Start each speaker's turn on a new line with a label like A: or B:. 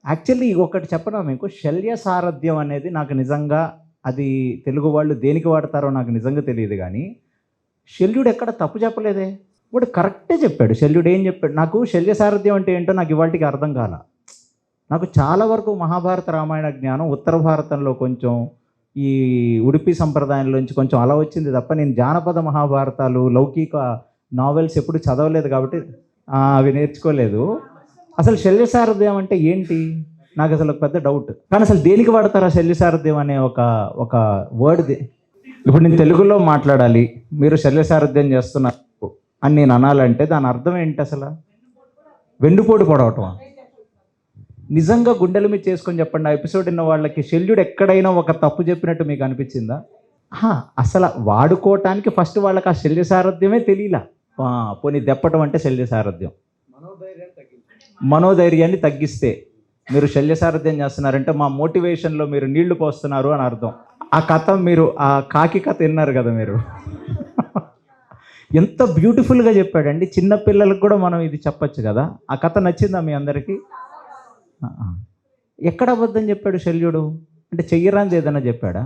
A: Actually ఒకటి చెప్పనా మీకు, శల్య సారథ్యం అనేది నాకు నిజంగా అది తెలుగు వాళ్ళు దేనికి వాడతారో నాకు నిజంగా తెలియదు కానీ, శల్యుడు ఎక్కడ తప్పు చెప్పలేదే. వాడు కరెక్టే చెప్పాడు. శల్యుడు ఏం చెప్పాడు, నాకు శల్య సారథ్యం అంటే ఏంటో నాకు ఇవాళకి అర్థం కాల. నాకు చాలా వరకు మహాభారత రామాయణ జ్ఞానం ఉత్తర భారతంలో కొంచెం ఈ ఉడిపి సంప్రదాయంలోంచి కొంచెం అలా వచ్చింది తప్ప, నేను జానపద మహాభారతాలు లౌకిక నావెల్స్ ఎప్పుడు చదవలేదు కాబట్టి అవి నేర్చుకోలేదు. అసలు శల్య సారథ్యం అంటే ఏంటి నాకు అసలు ఒక పెద్ద డౌట్. కానీ అసలు దేనికి వాడతారా శల్య సారథ్యం అనే ఒక వర్డ్? ఇప్పుడు నేను తెలుగులో మాట్లాడాలి, మీరు శల్య సారథ్యం చేస్తున్నారు అని నేను అనాలంటే దాని అర్థం ఏంటి అసలు? వెండిపోటు పొడవటం. నిజంగా గుండెల మీద చేసుకొని చెప్పండి, ఆ ఎపిసోడ్ ఉన్న వాళ్ళకి శల్యుడు ఎక్కడైనా ఒక తప్పు చెప్పినట్టు మీకు అనిపించిందా? అసలు వాడుకోవటానికి ఫస్ట్ వాళ్ళకి ఆ శల్య సారథ్యమే తెలియలా. పోనీ దెప్పటం అంటే శల్య సారథ్యం. మనోధైర్యాన్ని తగ్గిస్తే మీరు శల్య సారథ్యం చేస్తున్నారంటే మా మోటివేషన్లో మీరు నీళ్లు పోస్తున్నారు అని అర్థం. ఆ కథ మీరు ఆ కాకి కథ విన్నారు కదా మీరు, ఎంత బ్యూటిఫుల్గా చెప్పాడండి. చిన్నపిల్లలకు కూడా మనం ఇది చెప్పచ్చు కదా. ఆ కథ నచ్చిందా మీ అందరికీ? ఎక్కడ అబద్ధం చెప్పాడు శల్యుడు? అంటే చెయ్యరాంది ఏదైనా చెప్పాడా?